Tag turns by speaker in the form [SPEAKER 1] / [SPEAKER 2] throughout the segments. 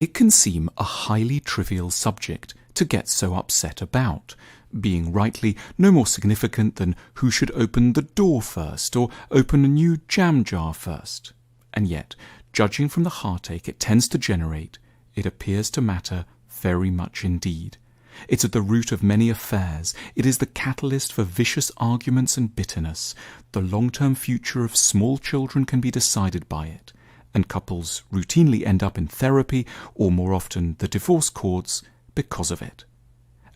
[SPEAKER 1] It can seem a highly trivial subject to get so upset about, being rightly no more significant than who should open the door first or open a new jam jar first. And yet, judging from the heartache it tends to generate, it appears to matter very much indeed. It's at the root of many affairs. It is the catalyst for vicious arguments and bitterness. The long-term future of small children can be decided by it, and couples routinely end up in therapy, or more often the divorce courts, because of it.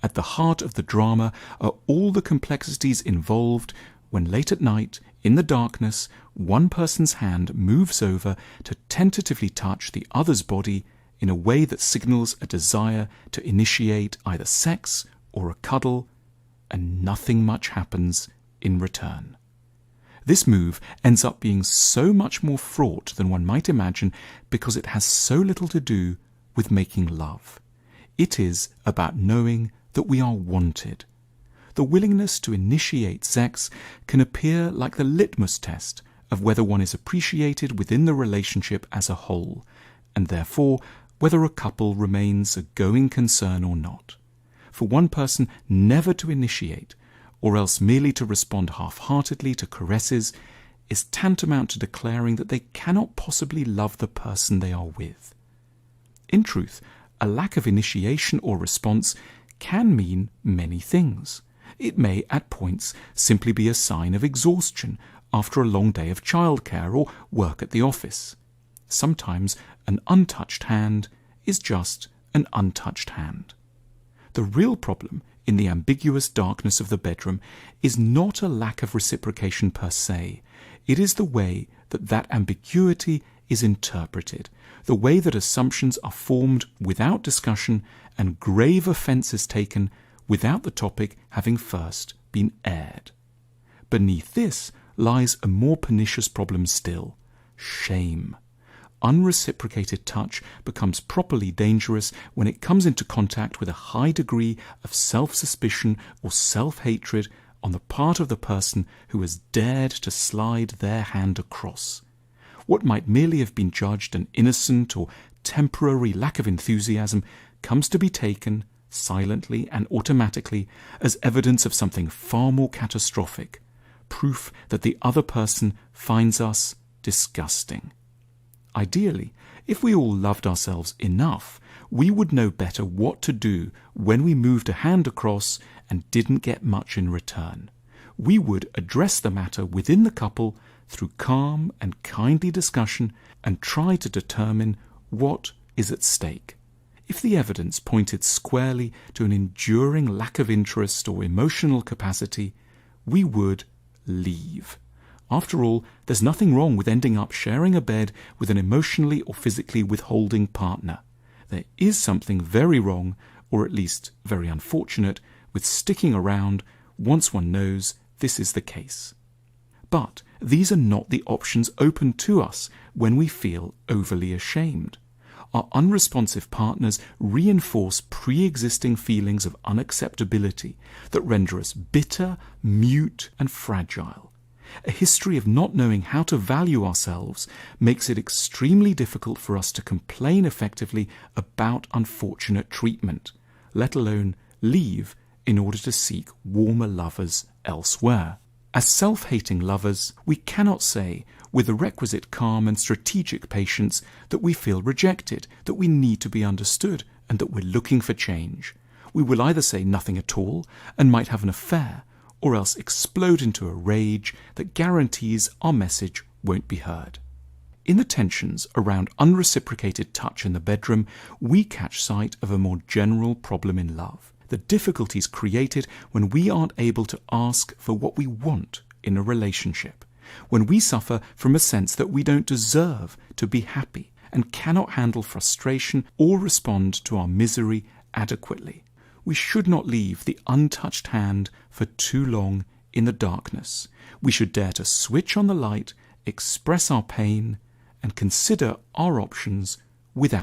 [SPEAKER 1] At the heart of the drama are all the complexities involved when late at night, in the darkness, one person's hand moves over to tentatively touch the other's body in a way that signals a desire to initiate either sex or a cuddle, and nothing much happens in return. This move ends up being so much more fraught than one might imagine because it has so little to do with making love. It is about knowing that we are wanted. The willingness to initiate sex can appear like the litmus test of whether one is appreciated within the relationship as a whole, and therefore whether a couple remains a going concern or not. For one person never to initiate, or else merely to respond half-heartedly to caresses, is tantamount to declaring that they cannot possibly love the person they are with. In truth, a lack of initiation or response can mean many things. It may, at points, simply be a sign of exhaustion after a long day of childcare or work at the office. Sometimes an untouched hand is just an untouched hand. The real problem in the ambiguous darkness of the bedroom is not a lack of reciprocation per se. It is the way that ambiguity is interpreted, the way that assumptions are formed without discussion and grave offences taken without the topic having first been aired. Beneath this lies a more pernicious problem still: shame. Unreciprocated touch becomes properly dangerous when it comes into contact with a high degree of self-suspicion or self-hatred on the part of the person who has dared to slide their hand across. What might merely have been judged an innocent or temporary lack of enthusiasm comes to be taken, silently and automatically, as evidence of something far more catastrophic, proof that the other person finds us disgusting. Ideally, if we all loved ourselves enough, we would know better what to do when we moved a hand across and didn't get much in return. We would address the matter within the couple through calm and kindly discussion and try to determine what is at stake. If the evidence pointed squarely to an enduring lack of interest or emotional capacity, we would leave. After all, there's nothing wrong with ending up sharing a bed with an emotionally or physically withholding partner. There is something very wrong, or at least very unfortunate, with sticking around once one knows this is the case. But these are not the options open to us when we feel overly ashamed. Our unresponsive partners reinforce pre-existing feelings of unacceptability that render us bitter, mute, and fragile. A history of not knowing how to value ourselves makes it extremely difficult for us to complain effectively about unfortunate treatment, let alone leave in order to seek warmer lovers elsewhere. As self-hating lovers, we cannot say with the requisite calm and strategic patience that we feel rejected, that we need to be understood, and that we're looking for change. We will either say nothing at all and might have an affair, or else explode into a rage that guarantees our message won't be heard. In the tensions around unreciprocated touch in the bedroom, we catch sight of a more general problem in love: the difficulties created when we aren't able to ask for what we want in a relationship, when we suffer from a sense that we don't deserve to be happy and cannot handle frustration or respond to our misery adequately. We should not leave the untouched hand for too long in the darkness. We should dare to switch on the light, express our pain, and consider our options without